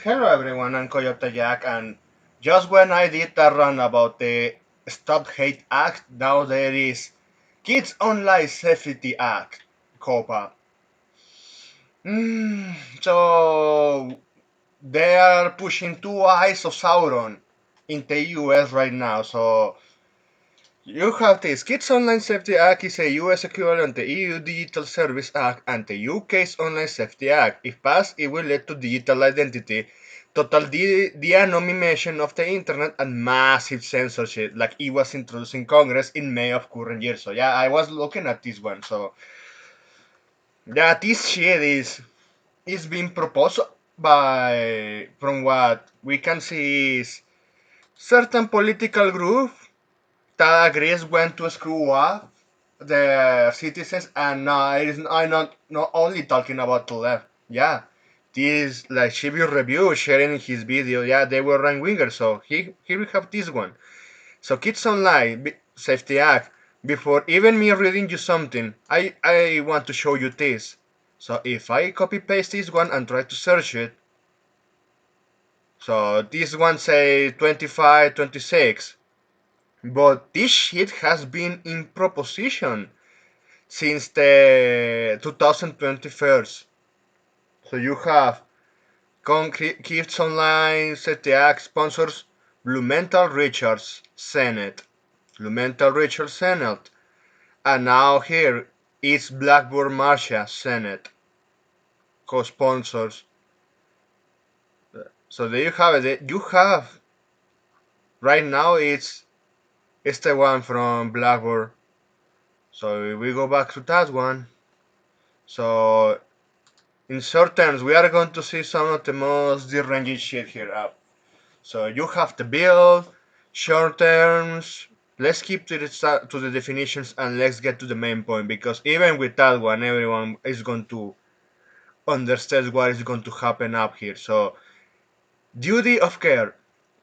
Hello everyone, I'm Coyote Jack, and just when I did a run about the Stop Hate Act, now there is Kids Online Safety Act, COPA. So they are pushing two eyes of Sauron in the US right now. So you have this Kids Online Safety Act is a US equivalent to the EU Digital Service Act and the UK's Online Safety Act. If passed, it will lead to digital identity, total de-anonymization of the internet, and massive censorship, like it was introduced in Congress in May of current year. So yeah, I was looking at this one. So yeah, this shit is being proposed by, from what we can see, is certain political group that agrees when to screw up the citizens, and no, I'm not only talking about the left. Yeah, this like Shibu Review sharing his video. Yeah, they were right wingers. So here we have this one. So Kids Online Safety Act. Before even me reading you something, I want to show you this. So if I copy paste this one and try to search it, so this one say 25, 26. But this shit has been in proposition since the 2021. So you have Kids Online, CTAC sponsors Blumenthal Richards Senate. Blumenthal Richards Senate. And now here is Blackburn Marcia Senate co-sponsors. So there you have it. You have right now it's the one from Blackburn. So if we go back to that one. So in short terms, we are going to see some of the most deranging shit here up. So you have the build, short terms. Let's keep to the definitions and let's get to the main point, because even with that one, everyone is going to understand what is going to happen up here. So duty of care,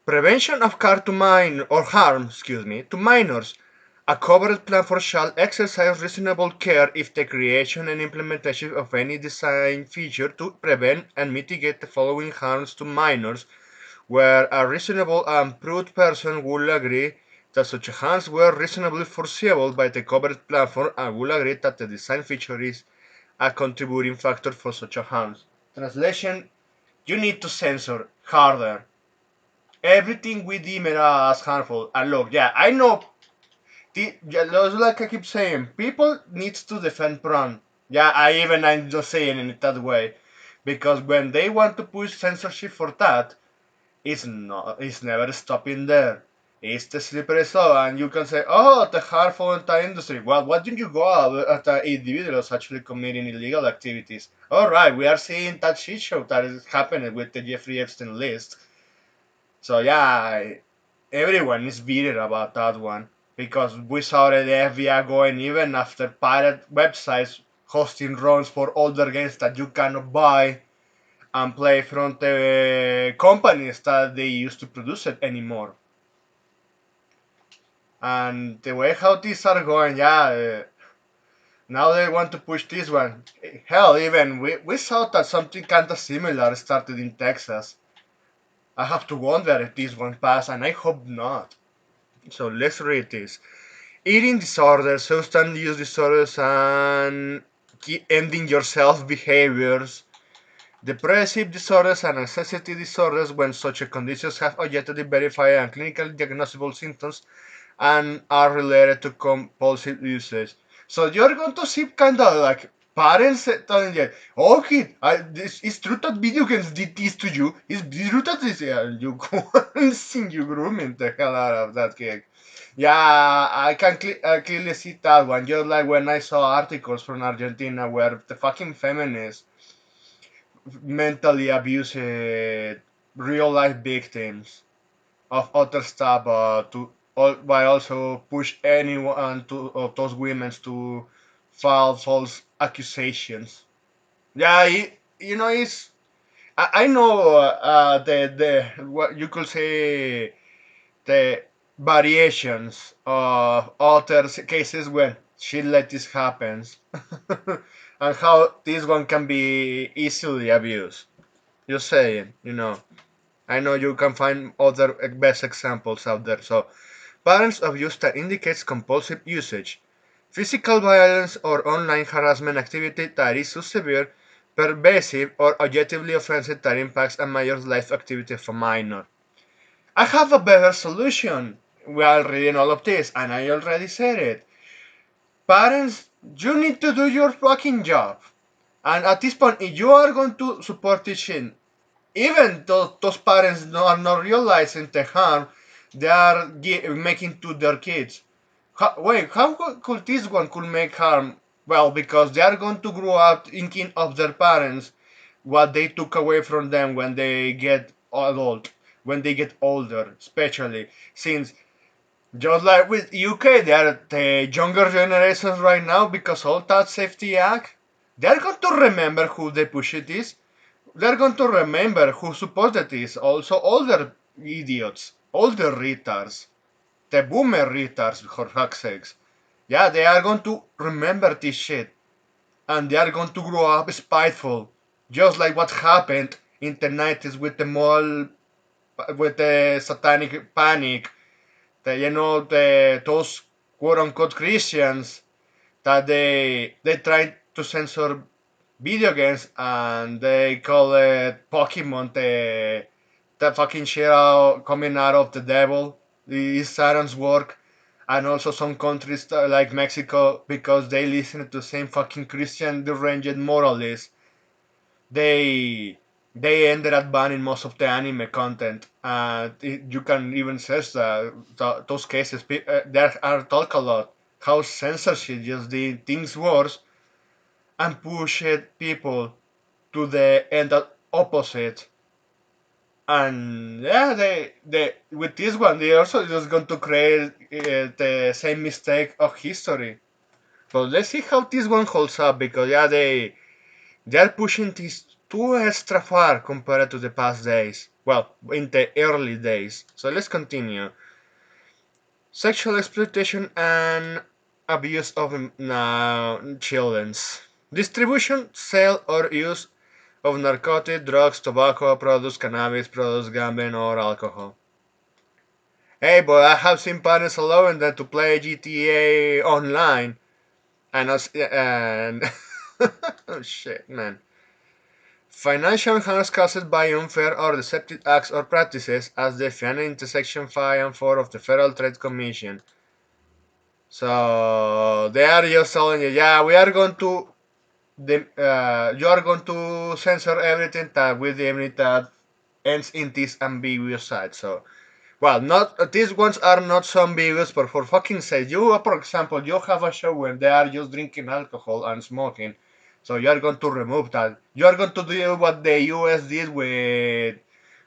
prevention of harm, to minors. A covered platform shall exercise reasonable care if the creation and implementation of any design feature to prevent and mitigate the following harms to minors, where a reasonable and prudent person will agree that such harms were reasonably foreseeable by the covered platform and will agree that the design feature is a contributing factor for such harms. Translation: you need to censor harder everything we deem it as harmful. And look, yeah, I know like I keep saying, people needs to defend Pran. Yeah, I'm just saying it that way, because when they want to push censorship for that, it's never stopping there. It's the slippery slope, and you can say, oh, the harmful entire industry. Well, why didn't you go out at individuals actually committing illegal activities? All right, we are seeing that shit show that is happening with the Jeffrey Epstein list. So yeah, everyone is bitter about that one, because we saw the FBI going even after pirate websites hosting ROMs for older games that you cannot buy and play from the companies that they used to produce it anymore. And the way how these are going, yeah, now they want to push this one. Hell, even we saw that something kind of similar started in Texas. I have to wonder if this one passed, and I hope not. So let's read this. Eating disorders, substance use disorders, and ending yourself behaviors, depressive disorders, and anxiety disorders when such conditions have objectively verified and clinically diagnosable symptoms and are related to compulsive usage. So you're going to see kind of like parents telling you, "Oh kid, it's true that video games did this to you. It's true that this, yeah, you go and sing you grooming the hell out of that kid." Yeah, I clearly see that one. Just like when I saw articles from Argentina where the fucking feminists mentally abuse real life victims of other stuff, by also push anyone to of those women to file false accusations. Yeah, it's I know the what you could say, the variations of other cases when shit like this happens, and how this one can be easily abused. Just saying, I know you can find other best examples out there. So, patterns of use that indicates compulsive usage. Physical violence or online harassment activity that is so severe, pervasive, or objectively offensive that impacts a major's life activity of a minor. I have a better solution while reading all of this, and I already said it. Parents, you need to do your fucking job. And at this point, if you are going to support teaching, even though those parents are not realizing the harm they are making to their kids. Wait, how could this one could make harm? Well, because they are going to grow up thinking of their parents, what they took away from them when they get adult, when they get older, especially since just like with UK, they are the younger generations right now because all that safety act, they're going to remember who the push it is. They're going to remember who supported this. Also, older idiots, older retards, the boomer retards, for fuck's sakes. Yeah, they are going to remember this shit. And they are going to grow up spiteful. Just like what happened in the 90s with the mall, with the satanic panic. Those quote unquote Christians that they tried to censor video games and they call it Pokemon the fucking shit out coming out of the devil. Is Satan's work, and also some countries like Mexico because they listen to the same fucking Christian deranged moralists. They they ended up banning most of the anime content. You can even search those cases. There are talk a lot how censorship just did things worse and pushed people to the end opposite. And yeah, they with this one they also just going to create the same mistake of history. So let's see how this one holds up because yeah they're pushing this too extra far compared to the past days. Well, in the early days. So let's continue. Sexual exploitation and abuse of children's distribution, sale, or use of narcotic, drugs, tobacco products, cannabis products, gambling, or alcohol. Hey, boy, I have seen parents allowing them to play GTA online, and oh shit, man. Financial harm caused by unfair or deceptive acts or practices, as defined in Section 5 and 4 of the Federal Trade Commission. So they are just telling you, yeah, we are going to you are going to censor everything that we deem it that ends in this ambiguous side. So, well, not these ones are not so ambiguous, but for fucking sake, for example, you have a show where they are just drinking alcohol and smoking. So you are going to remove that. You are going to do what the US did with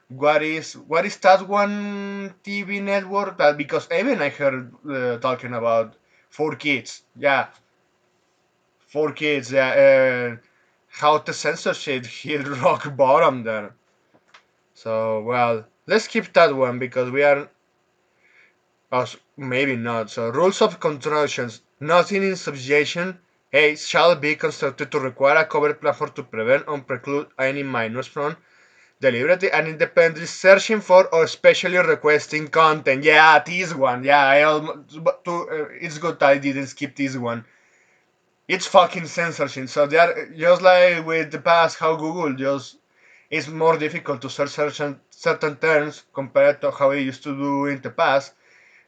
what is that one TV network that because even I heard talking about 4 Kids. Yeah, 4 Kids. Yeah, how the censorship hit rock bottom there. So well, let's keep that one because we are. Oh, maybe not. So rules of constructions. Nothing in subjection A shall be constructed to require a covered platform to prevent or preclude any minors from deliberately and independently searching for or especially requesting content. Yeah, this one. Yeah, it's good I didn't skip this one. It's fucking censorship. So they are just like with the past, how Google just it's more difficult to search certain terms compared to how it used to do in the past.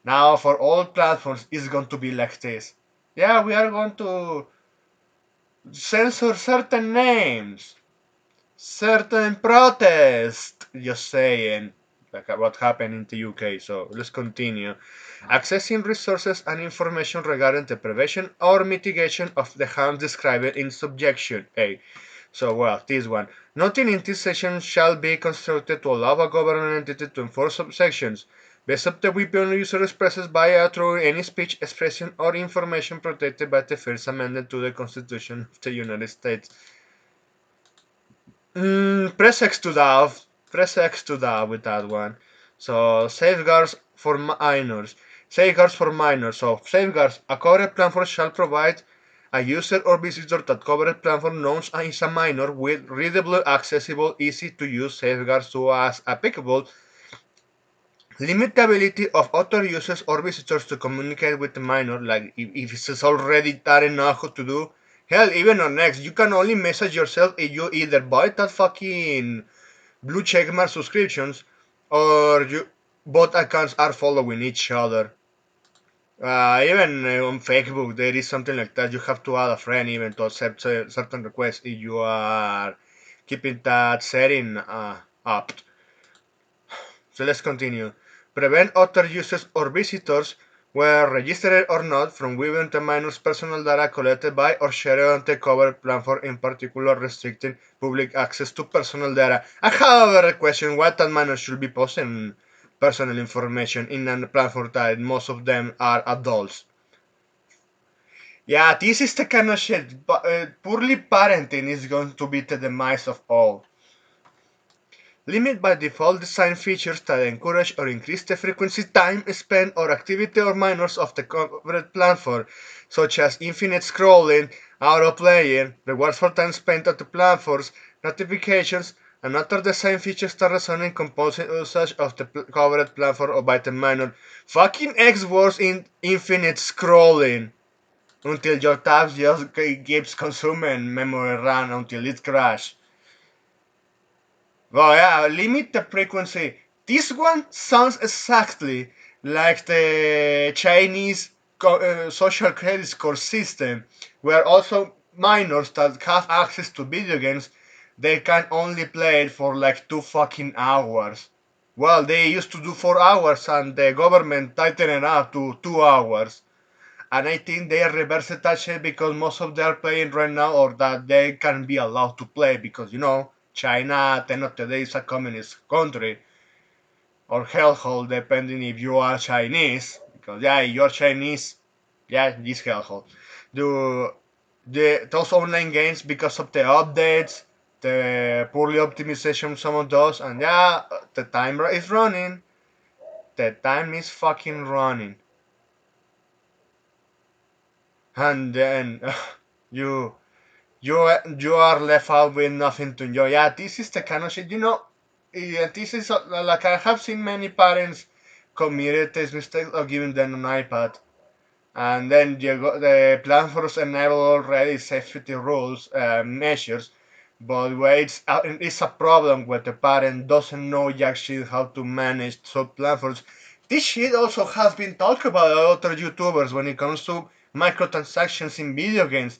Now for all platforms, it's going to be like this. Yeah, we are going to censor certain names, certain protest. Just saying, like what happened in the UK. So let's continue. Accessing resources and information regarding the prevention or mitigation of the harm described in subjection A. So, well, this one. Nothing in this section shall be constructed to allow a government entity to enforce subsections based on the weapon user expresses by or through any speech, expression, or information protected by the First Amendment to the Constitution of the United States. Press X to that. Press X to that with that one. So safeguards for minors. Safeguards for minors. So safeguards. A covered platform shall provide a user or visitor that covered platform known as a minor with readable, accessible, easy to use safeguards to as applicable. Limit the ability of other users or visitors to communicate with the minor, like if it's already that enough to do. Hell, even on X, you can only message yourself if you either buy that fucking blue checkmark subscriptions or you both accounts are following each other. Even on Facebook, there is something like that. You have to add a friend even to accept certain requests if you are keeping that setting up. So let's continue. Prevent other users or visitors, whether registered or not, from viewing the minor's personal data collected by or shared on the covered platform, in particular restricting public access to personal data. I have a question: why that minor should be posting personal information in a platform that most of them are adults? Yeah, this is the kind of shit. But poorly parenting is going to be the demise of all. Limit by default design features that encourage or increase the frequency, time spent, or activity of minors of the covered platform, such as infinite scrolling, autoplaying, rewards for time spent at the platforms, notifications, and other design features that result in compulsive usage of the covered platform or by the minor. Fucking X works in infinite scrolling until your tabs just keeps consuming memory RAM until it crashes. Well, yeah, limit the frequency. This one sounds exactly like the Chinese social credit score system, where also minors that have access to video games, they can only play it for like 2 fucking hours. Well, they used to do 4 hours, and the government tightened it up to 2 hours. And I think they reversed that shit because most of them are playing right now, or that they can be allowed to play because China at the end of the day is a communist country or hellhole depending if you are Chinese. Because yeah, if you're Chinese, yeah, this hellhole. Do those online games because of the updates, the poorly optimization some of those, and yeah, the time is running. The time is fucking running. And then you you are left out with nothing to enjoy. Yeah, this is the kind of shit. Yeah, this is like I have seen many parents commit this mistake of giving them an iPad, and then the platforms enable already safety rules measures, but where it's a problem where the parent doesn't know jack shit how to manage sub platforms. This shit also has been talked about by other YouTubers when it comes to microtransactions in video games.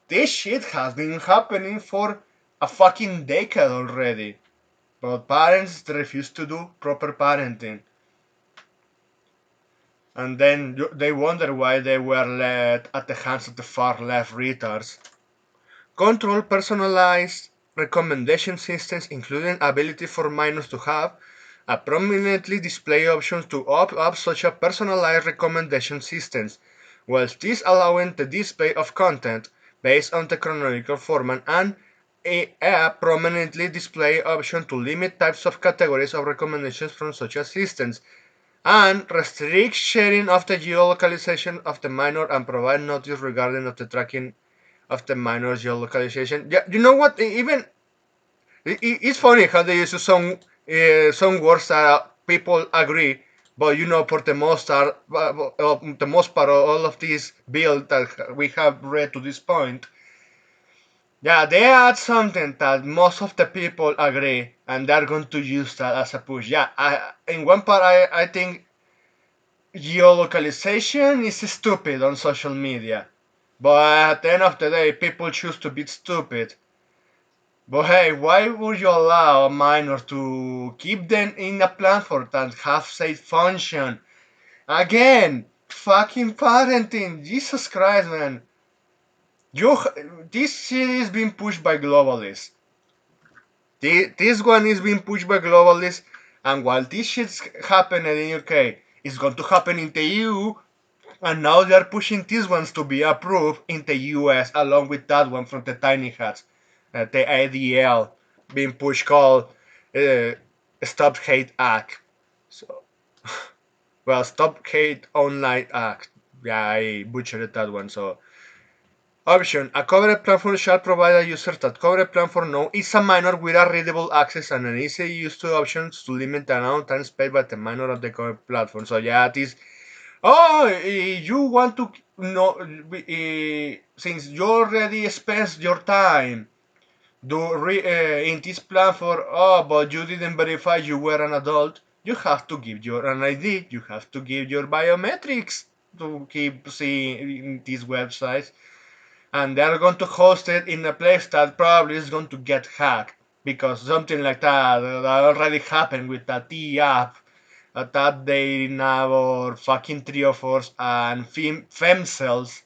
This shit has been happening for a fucking decade already, but parents refuse to do proper parenting, and then they wonder why they were led at the hands of the far left retards. Control personalized recommendation systems, including ability for minors to have a prominently display options to opt up such as personalized recommendation systems, whilst this allowing the display of content based on the chronological format and a prominently display option to limit types of categories of recommendations from such assistants and restrict sharing of the geolocalization of the minor and provide notice regarding of the tracking of the minor's geolocalization. Yeah, you know what? Even it's funny how they use some words that people agree, but for the most part, all of these bills that we have read to this point, yeah, they add something that most of the people agree, and they're going to use that as a push. Yeah, in one part, I think geolocalization is stupid on social media, but at the end of the day, people choose to be stupid. But hey, why would you allow a minor to keep them in a platform that have safe function? Again, fucking parenting. Jesus Christ, man. You, this shit is being pushed by globalists. This one is being pushed by globalists, and while this shit's happening in UK, it's going to happen in the EU, and now they are pushing these ones to be approved in the US along with that one from the Tiny Hats, the ADL being pushed called uh, Stop Hate Act. So, well, Stop Hate Online Act. Yeah, I butchered that one. So Option: a covered platform shall provide a user that covered platform no is a minor with a readable access and an easy use to options to limit the amount of time spent by the minor of the covered platform. So yeah, this. Oh, you want to know since you already spent your time in this platform. Oh, but you didn't verify you were an adult. You have to give your an ID. You have to give your biometrics to keep seeing these websites, and they're going to host it in a place that probably is going to get hacked because something like that already happened with that T app that they now are fucking three of us and femcells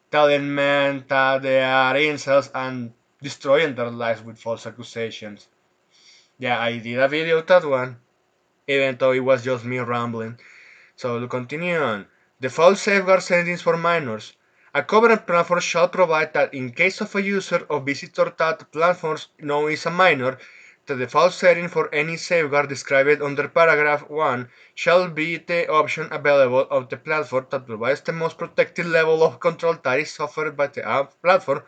telling men that they are incels and destroying their lives with false accusations. Yeah, I did a video of that one, even though it was just me rambling. So to continue on, default safeguard settings for minors. A covenant platform shall provide that in case of a user or visitor that platforms known is a minor, the default setting for any safeguard described under paragraph 1 shall be the option available of the platform that provides the most protected level of control that is offered by the app platform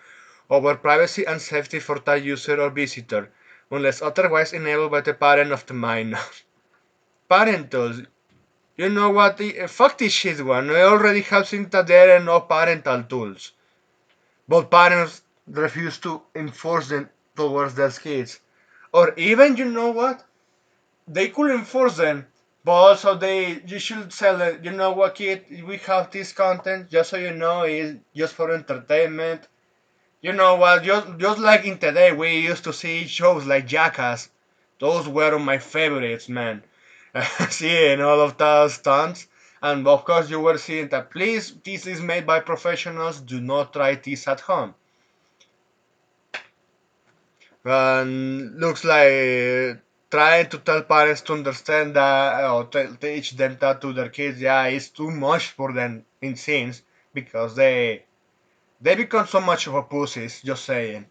over privacy and safety for that user or visitor, unless otherwise enabled by the parent of the minor. Parental. You know what? Fuck this shit one. I already have seen that there are no parental tools. But parents refuse to enforce them towards their kids. Or even, you know what? They could enforce them, but also you should tell them, you know what, kid? We have this content, just so you know, it's just for entertainment. You know what? Just like in today, we used to see shows like Jackass. Those were my favorites, man. Seeing all of those stunts, and of course you were seeing that. Please, this is made by professionals. Do not try this at home. And looks like trying to tell parents to understand that or teach them that to their kids. Yeah, it's too much for them in scenes because they become so much of a pussies. Just saying.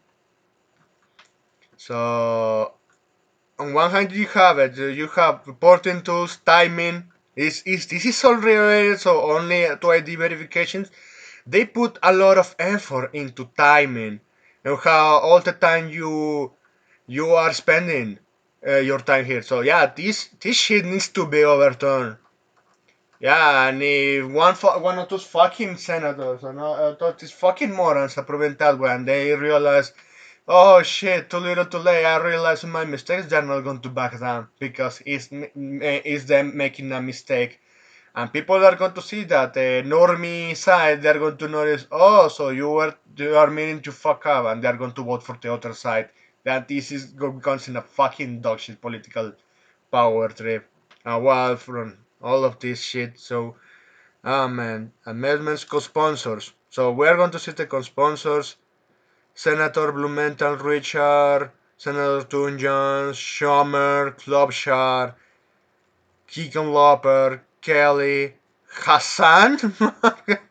So on one hand you have it, you have reporting tools, timing. Is this is all related so only to ID verifications? They put a lot of effort into timing and how all the time you are spending your time here. So yeah, this shit needs to be overturned. Yeah, and if one of those fucking senators or those fucking morons approving that one, they realize, oh shit, too little too late. I realized my mistakes. They're not going to back down because it's them making a mistake. And people are going to see that the normie side, they're going to notice, oh, so you are meaning to fuck up, and they're going to vote for the other side. That this is becomes in a fucking dogshit political power trip. Well, from all of this shit. So, ah man, amendments co-sponsors. So we're going to see the co-sponsors. Senator Blumenthal Richard, Senator Toon Jones, Schumer, Klobuchar, Keegan Loper, Kelly, Hassan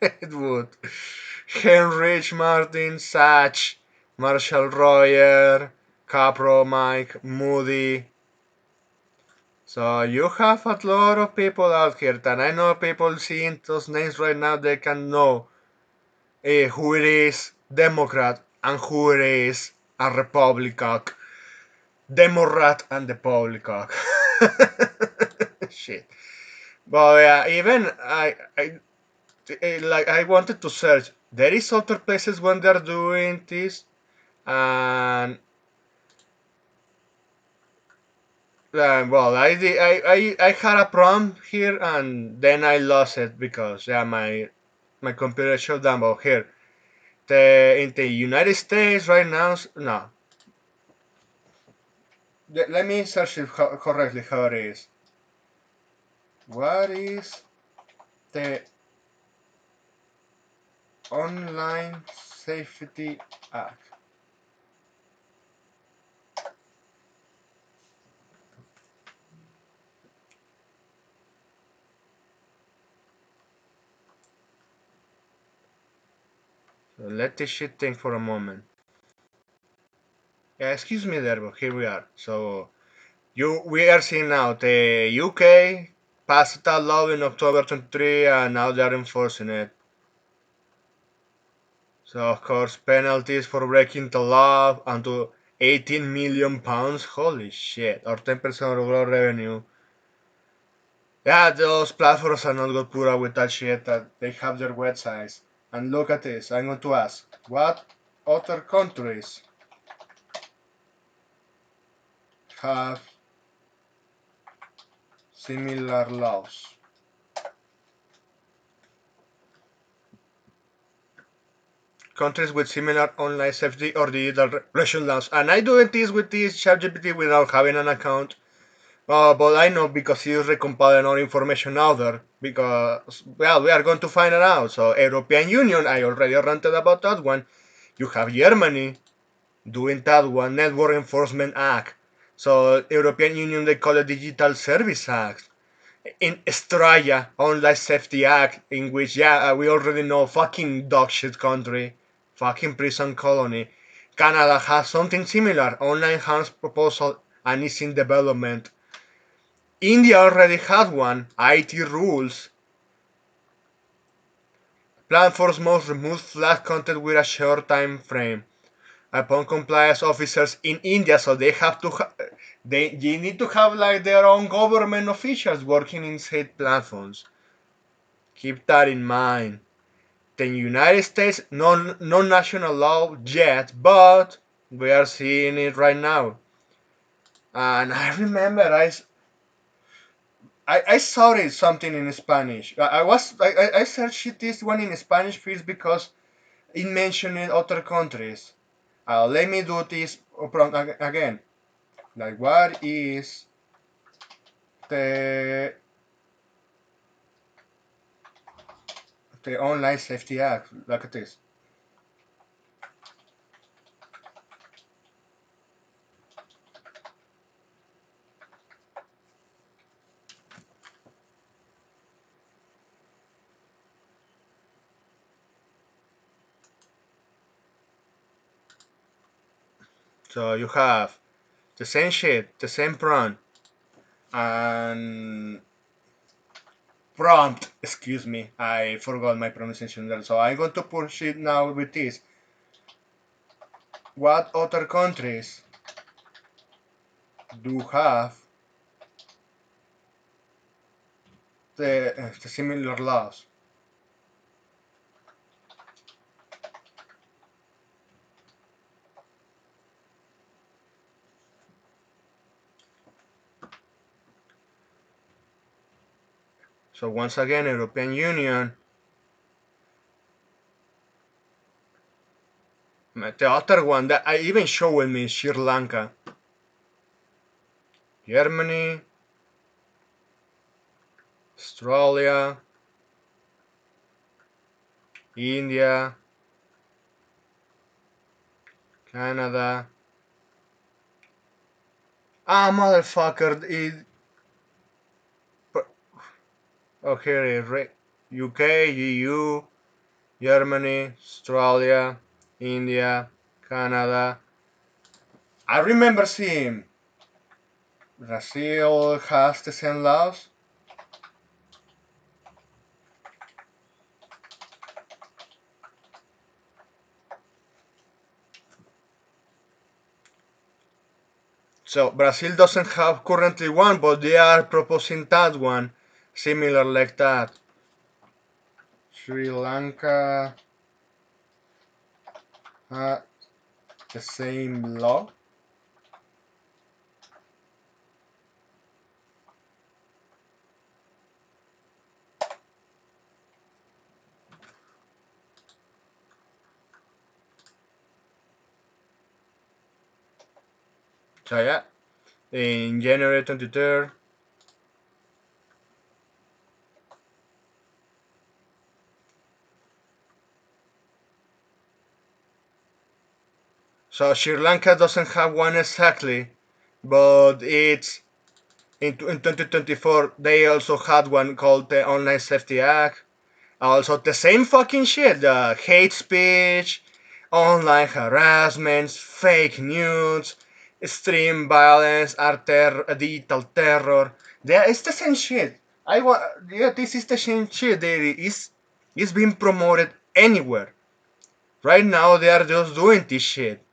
Edwood, Heinrich Martin Sach, Marshall Royer, Capro Mike, Moody. So you have a lot of people out here that I know people seeing those names right now they can know who it is Democrat and who it is a Republican. Democrat and Republican. Shit. But yeah, even I wanted to search. There is other places when they're doing this, and well, I had a prompt here, and then I lost it because yeah, my computer shut down. But here, in the United States right now, no. Let me search it correctly how it is. What is the Online Safety Act? So let this shit think for a moment. Yeah, excuse me there, but here we are. So we are seeing now the UK passed that law in October 23, and now they are enforcing it. So of course penalties for breaking the law and to 18 million pounds. Holy shit! Or 10% of gross revenue. Yeah, those platforms are not good put up with that shit that they have their websites. And look at this. I'm going to ask, what other countries have similar laws? Countries with similar online safety or digital regulation laws. And I doing this with this ChatGPT without having an account. But I know because he's recompiling all information out there. Because, well, we are going to find it out. So, European Union, I already ranted about that one. You have Germany doing that one, Network Enforcement Act. So, European Union, they call it Digital Service Act. In Australia, Online Safety Act, in which, yeah, we already know, fucking dog shit country, fucking prison colony. Canada has something similar, Online Harms Proposal, and is in development. India already had one, IT rules. Platforms must remove flat content with a short time frame. Upon compliance officers in India, so they have to they need to have like their own government officials working in said platforms. Keep that in mind. The United States, no national law yet, but we are seeing it right now. And I remember I saw it something in Spanish. I searched this one in Spanish first because it mentioned other countries. Let me do this again. Like, what is the the Online Safety Act? Look at this. So you have the same shit, the same and prompt. Excuse me, I forgot my pronunciation there. So I'm going to push it now with this. What other countries do have the similar laws? So once again, European Union. The other one that I even showed me is Sri Lanka, Germany, Australia, India, Canada. Ah, motherfucker! Okay, UK, EU, Germany, Australia, India, Canada. I remember seeing Brazil has the same laws. So Brazil doesn't have currently one, but they are proposing that one, similar like that. Sri Lanka has the same law. So yeah, in January 23rd. So Sri Lanka doesn't have one exactly, but it's in 2024 they also had one called the Online Safety Act. Also the same fucking shit, the hate speech, online harassments, fake news, extreme violence, digital terror. It's the same shit. Yeah, this is the same shit. There is being promoted anywhere. Right now they are just doing this shit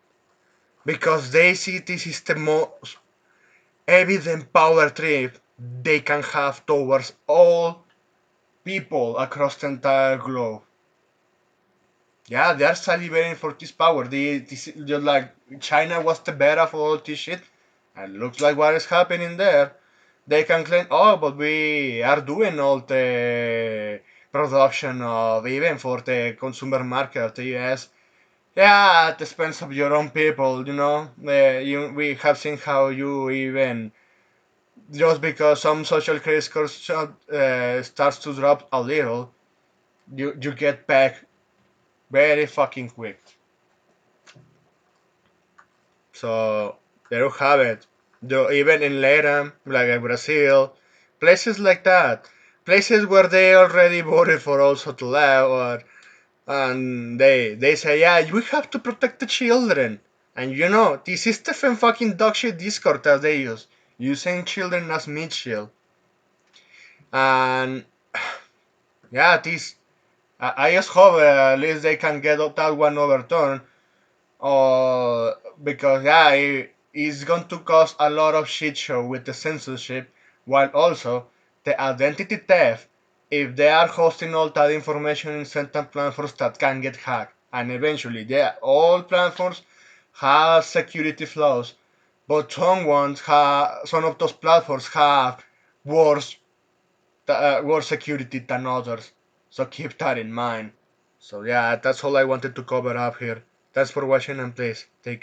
because they see this is the most evident power trip they can have towards all people across the entire globe. Yeah, they are salivating for this power. This, just like China was the beta for all this shit, and looks like what is happening there. They can claim, oh, but we are doing all the production of even for the consumer market of the US. Yeah, at the expense of your own people, you know. We have seen how you even just because some social credit score starts to drop a little, you get back very fucking quick. So there you have it. Even in Latam, like Brazil, places like that, places where they already voted for also to left, and they say, yeah, we have to protect the children. And you know, this is the fucking dogshit Discord that they use, using children as meat shield. And yeah, this I just hope at least they can get that one overturned. Because yeah, it's going to cause a lot of shit show with the censorship, while also the identity theft. If they are hosting all that information in certain platforms that can get hacked, and eventually, all platforms have security flaws, but some of those platforms have worse worse security than others. So keep that in mind. So yeah, that's all I wanted to cover up here. Thanks for watching and please take care.